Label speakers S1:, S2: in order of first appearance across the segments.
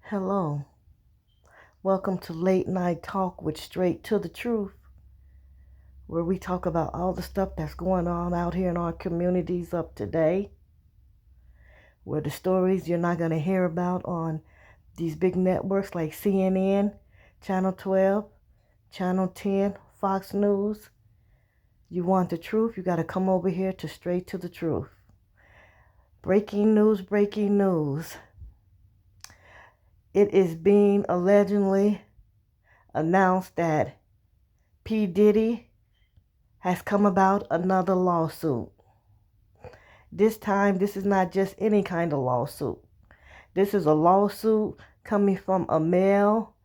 S1: Hello. Welcome to Late Night Talk with Straight to the Truth, where we talk about all the stuff that's going on out here in our communities up today, where the stories you're not going to hear about on these big networks like CNN, Channel 12, Channel 10, Fox News. You want the truth, you got to come over here to Straight to the Truth. Breaking news, breaking news. It is being allegedly announced that P. Diddy has come about another lawsuit. This time, this is not just any kind of lawsuit. This is a lawsuit coming from a male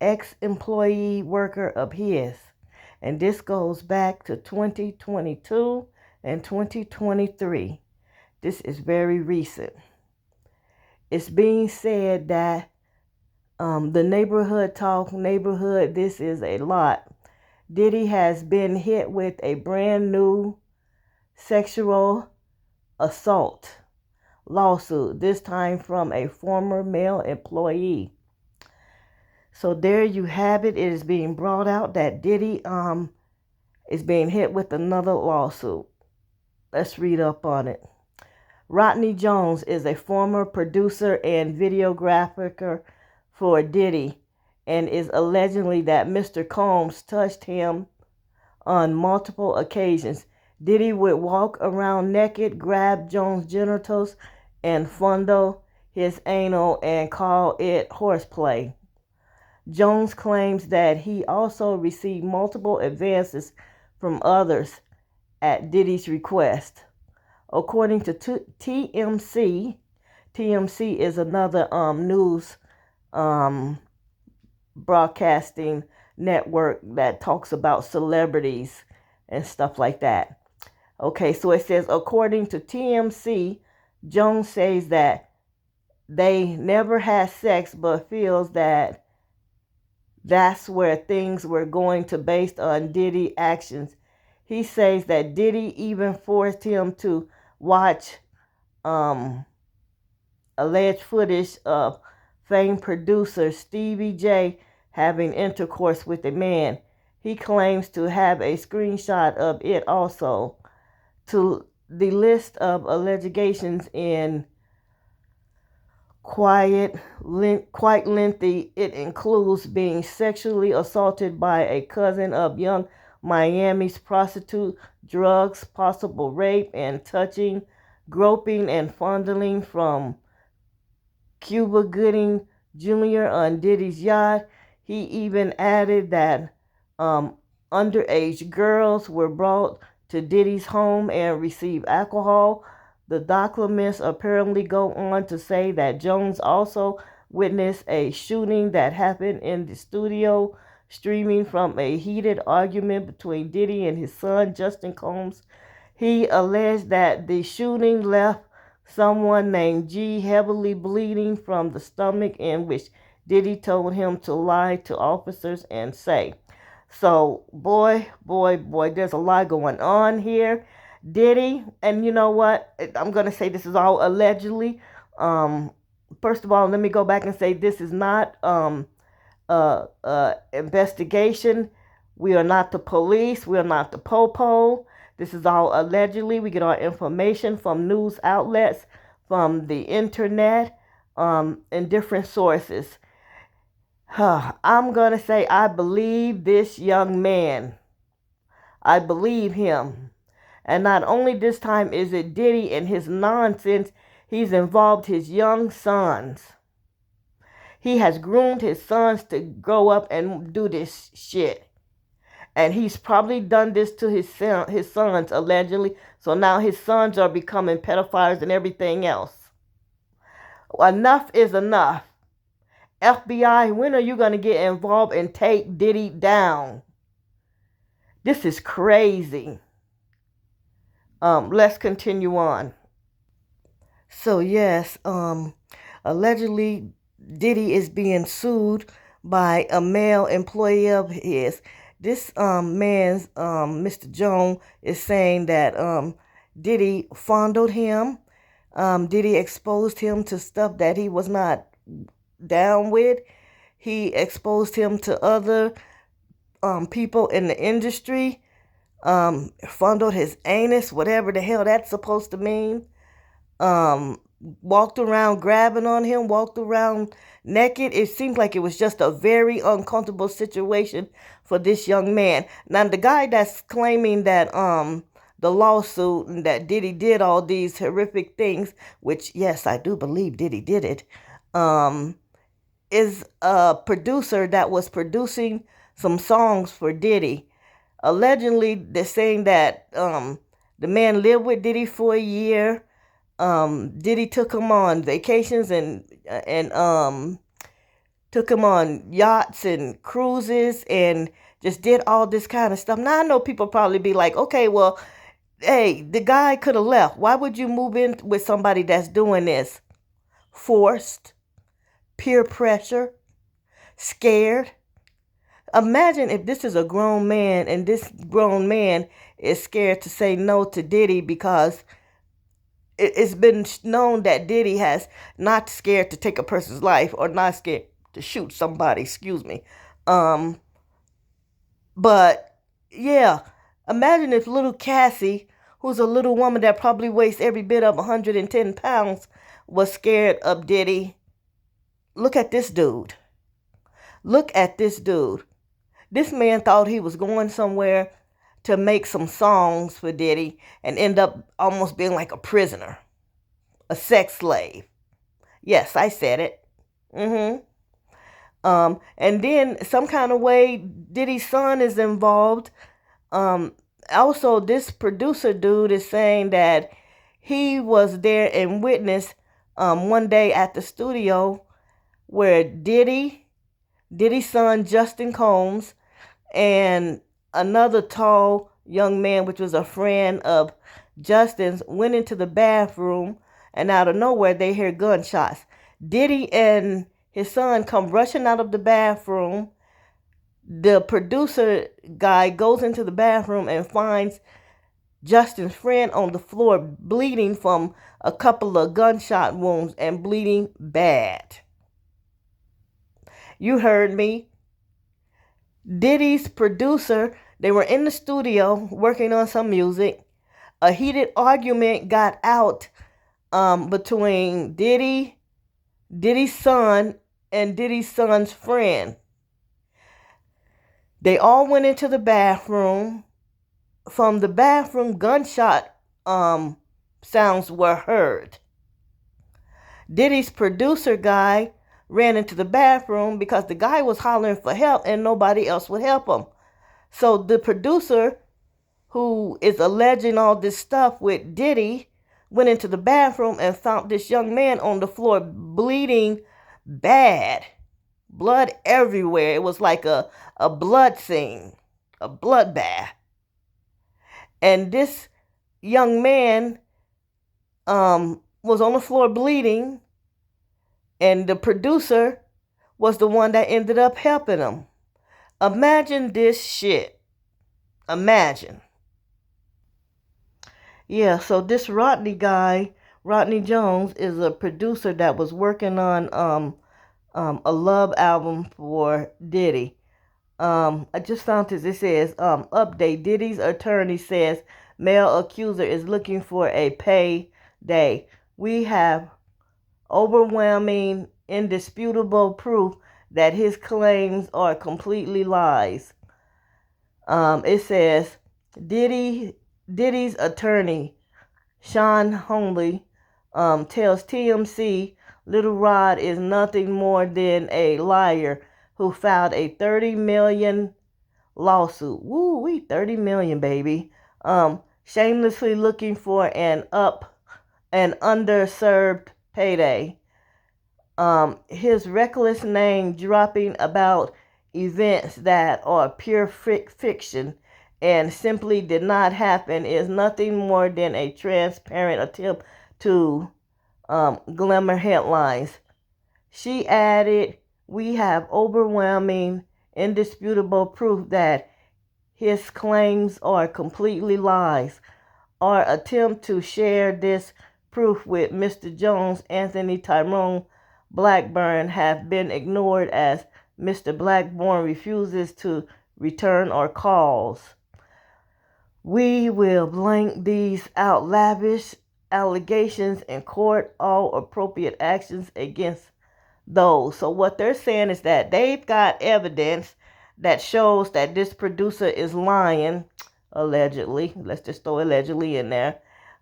S1: ex-employee worker of his. And this goes back to 2022 and 2023. This is very recent. It's being said that the neighborhood talk, this is a lot. Diddy has been hit with a brand new sexual assault lawsuit, this time from a former male employee. So there you have it. It is being brought out that Diddy is being hit with another lawsuit. Let's read up on it. Rodney Jones is a former producer and videographer for Diddy and is allegedly that Mr. Combs touched him on multiple occasions. Diddy would walk around naked, grab Jones' genitals, and fondle his anal and call it horseplay. Jones claims that he also received multiple advances from others at Diddy's request. According to TMZ, TMZ is another news broadcasting network that talks about celebrities and stuff like that. Okay, so it says, according to TMZ, Jones says that they never had sex but feels that that's where things were going to based on Diddy actions. He says that Diddy even forced him to watch alleged footage of famed producer Stevie J having intercourse with a man. He claims to have a screenshot of it also. To the list of allegations in quite lengthy. It includes being sexually assaulted by a cousin of Young Miami's prostitute, drugs, possible rape and touching, groping and fondling from Cuba Gooding Jr. on Diddy's yacht. He even added that underage girls were brought to Diddy's home and received alcohol. The documents apparently go on to say that Jones also witnessed a shooting that happened in the studio, streaming from a heated argument between Diddy and his son, Justin Combs. He alleged that the shooting left someone named G heavily bleeding from the stomach, in which Diddy told him to lie to officers and say. So, boy, there's a lot going on here. Diddy, and you know what? I'm going to say this is all allegedly. First of all, let me go back and say this is not investigation. We are not the police. We are not the popo. This is all allegedly. We get our information from news outlets, from the internet, and different sources. I'm going to say I believe this young man. I believe him. And not only this time is it Diddy and his nonsense, he's involved his young sons. He has groomed his sons to grow up and do this shit. And he's probably done this to his sons, allegedly. So now his sons are becoming pedophiles and everything else. Enough is enough. FBI, when are you going to get involved and take Diddy down? This is crazy. Let's continue on. So yes, allegedly Diddy is being sued by a male employee of his. This man's Mr. Jones is saying that Diddy fondled him. Diddy exposed him to stuff that he was not down with. He exposed him to other people in the industry, fondled his anus, whatever the hell that's supposed to mean. Walked around grabbing on him, walked around naked. It seems like it was just a very uncomfortable situation for this young man. Now, the guy that's claiming that the lawsuit and that Diddy did all these horrific things, which, yes, I do believe Diddy did it, is a producer that was producing some songs for Diddy. Allegedly, they're saying that the man lived with Diddy for a year. Diddy took him on vacations and took him on yachts and cruises and just did all this kind of stuff. Now, I know people probably be like, okay, well, hey, the guy could have left. Why would you move in with somebody that's doing this? Forced, peer pressure, scared. Imagine if this is a grown man and this grown man is scared to say no to Diddy because it's been known that Diddy has not scared to take a person's life or not scared to shoot somebody, excuse me. But yeah, imagine if little Cassie, who's a little woman that probably weighs every bit of 110 pounds, was scared of Diddy. Look at this dude. Look at this dude. This man thought he was going somewhere to make some songs for Diddy and end up almost being like a prisoner, a sex slave. Yes, I said it. And then some kind of way Diddy's son is involved. Also, this producer dude is saying that he was there and witnessed one day at the studio where Diddy's son Justin Combs and another tall young man, which was a friend of Justin's, went into the bathroom, and out of nowhere they hear gunshots. Diddy and his son come rushing out of the bathroom. The producer guy goes into the bathroom and finds Justin's friend on the floor bleeding from a couple of gunshot wounds and bleeding bad. You heard me. Diddy's producer, they were in the studio working on some music. A heated argument got out between Diddy's son, and Diddy's son's friend. They all went into the bathroom. From the bathroom, gunshot sounds were heard. Diddy's producer guy ran into the bathroom because the guy was hollering for help and nobody else would help him. So the producer, who is alleging all this stuff with Diddy, went into the bathroom and found this young man on the floor bleeding bad. Blood everywhere. It was like a blood scene, a bloodbath. And this young man was on the floor bleeding, and the producer was the one that ended up helping him. Imagine this shit. Imagine. Yeah, so this Rodney guy, Rodney Jones, is a producer that was working on a love album for Diddy. I just found this. It says, update. Diddy's attorney says male accuser is looking for a payday. We have overwhelming, indisputable proof that his claims are completely lies. It says Diddy's attorney, Sean Honley, tells TMC Little Rod is nothing more than a liar who filed a $30 million lawsuit. Woo, we $30 million, baby. Shamelessly looking for an underserved payday. His reckless name dropping about events that are pure fiction and simply did not happen is nothing more than a transparent attempt to glamour headlines. She added, we have overwhelming, indisputable proof that his claims are completely lies. Our attempt to share this proof with Mr. Jones, Anthony Tyrone Blackburn have been ignored as Mr. Blackburn refuses to return our calls. We will blank these outlandish allegations in court, all appropriate actions against those. So what they're saying is that they've got evidence that shows that this producer is lying, allegedly. Let's just throw allegedly in there.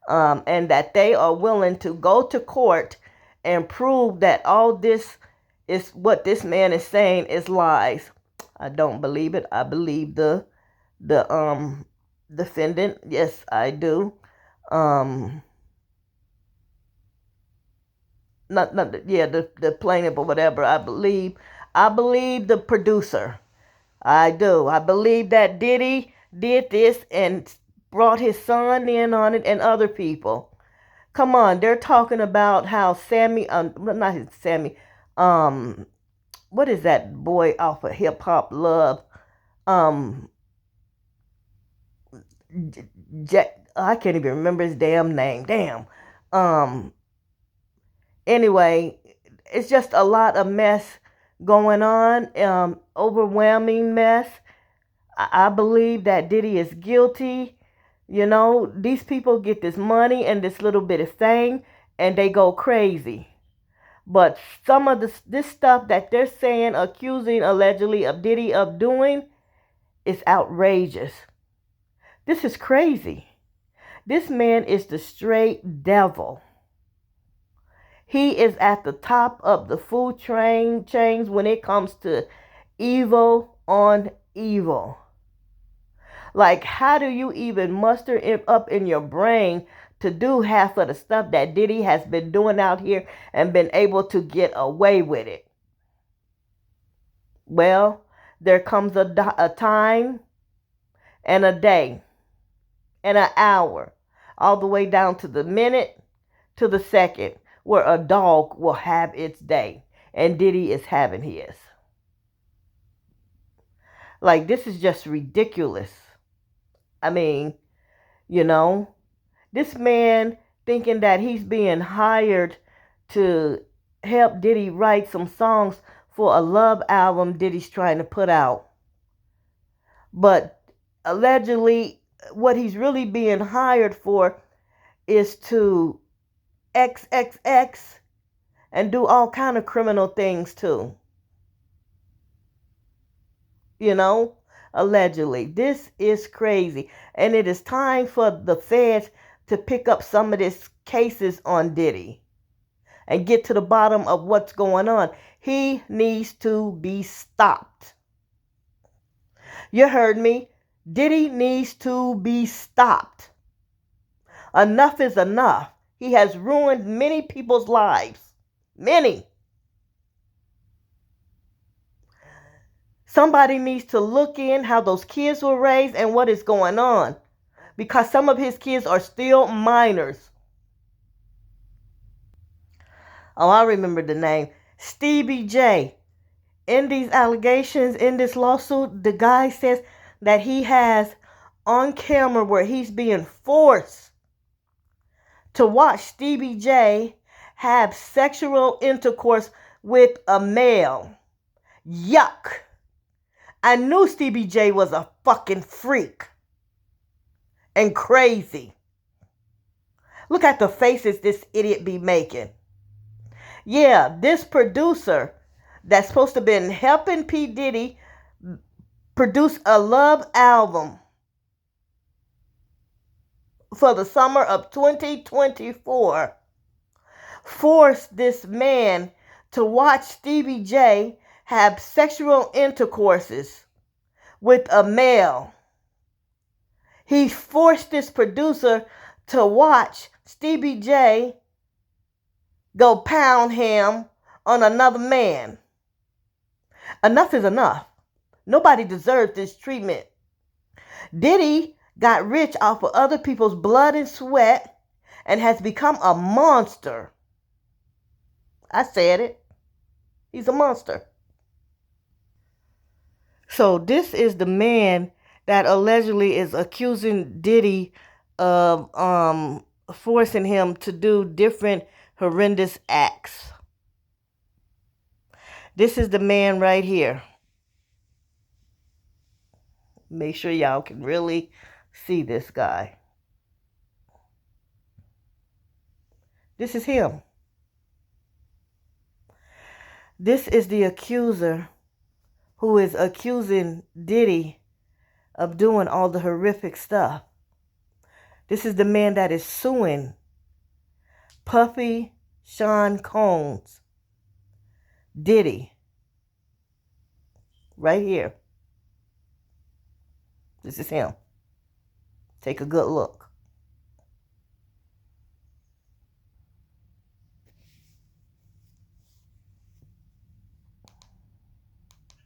S1: And that they are willing to go to court and prove that all this is what this man is saying is lies. I don't believe it. I believe the defendant. Yes, I do. The plaintiff or whatever. I believe the producer. I do. I believe that Diddy did this and brought his son in on it and other people. Come on, they're talking about how Sammy, not his Sammy, what is that boy off of Hip Hop Love? I can't even remember his damn name. Damn. Anyway, it's just a lot of mess going on. Overwhelming mess. I believe that Diddy is guilty. You know, these people get this money and this little bit of thing and they go crazy. But some of this stuff that they're saying, accusing allegedly of Diddy of doing, is outrageous. This is crazy. This man is the straight devil. He is at the top of the food chains when it comes to evil on evil. Like, how do you even muster it up in your brain to do half of the stuff that Diddy has been doing out here and been able to get away with it? Well, there comes a time and a day and an hour, all the way down to the minute to the second, where a dog will have its day, and Diddy is having his. Like, this is just ridiculous. I mean, you know, this man thinking that he's being hired to help Diddy write some songs for a love album Diddy's trying to put out. But allegedly, what he's really being hired for is to XXX and do all kind of criminal things too. You know, allegedly. This is crazy. And it is time for the feds to pick up some of these cases on Diddy and get to the bottom of what's going on. He needs to be stopped. You heard me. Diddy needs to be stopped. Enough is enough. He has ruined many people's lives. Many. Somebody needs to look in how those kids were raised and what is going on. Because some of his kids are still minors. Oh, I remember the name. Stevie J. In these allegations, in this lawsuit, the guy says that he has on camera where he's being forced to watch Stevie J have sexual intercourse with a male. Yuck. I knew Stevie J was a fucking freak and crazy. Look at the faces this idiot be making. Yeah, this producer that's supposed to have been helping P. Diddy produce a love album for the summer of 2024 forced this man to watch Stevie J have sexual intercourses with a male. He forced this producer to watch Stevie J go pound him on another man. Enough is enough. Nobody deserves this treatment. Diddy got rich off of other people's blood and sweat and has become a monster. I said it. He's a monster. So this is the man that allegedly is accusing Diddy of forcing him to do different horrendous acts. This is the man right here. Make sure y'all can really see this guy. This is him. This is the accuser who is accusing Diddy of doing all the horrific stuff. This is the man that is suing Puffy Sean Combs, Diddy, right here. This is him. Take a good look.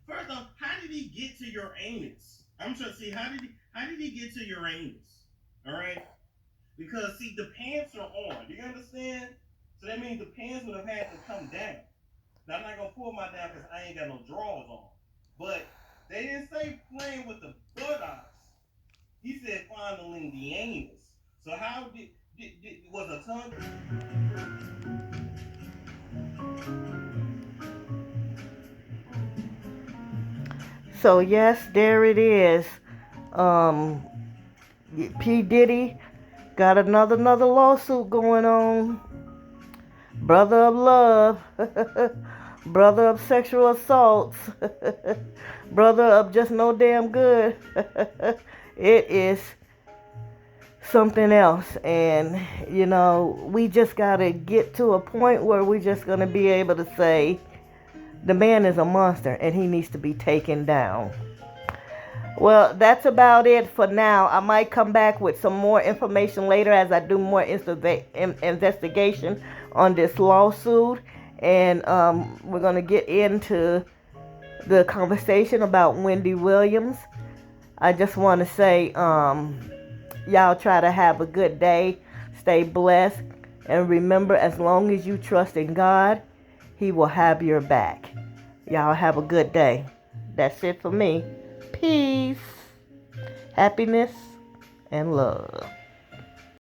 S2: First off, how did he get to your anus? I'm trying to see how did he get to your anus? All right, because see the pants are on. Do you understand? So that means the pants would have had to come down. Now I'm not gonna pull my down because I ain't got no drawers on. But they didn't say playing with the buttocks. He said fondling the anus. So how did was a tongue?
S1: So yes, there it is. P. Diddy got another lawsuit going on. Brother of love, brother of sexual assaults, brother of just no damn good. It is something else. And, you know, we just got to get to a point where we're just going to be able to say the man is a monster and he needs to be taken down. Well, that's about it for now. I might come back with some more information later as I do more investigation on this lawsuit. And we're going to get into the conversation about Wendy Williams. I just want to say, y'all try to have a good day. Stay blessed. And remember, as long as you trust in God, He will have your back. Y'all have a good day. That's it for me. Peace, happiness, and love.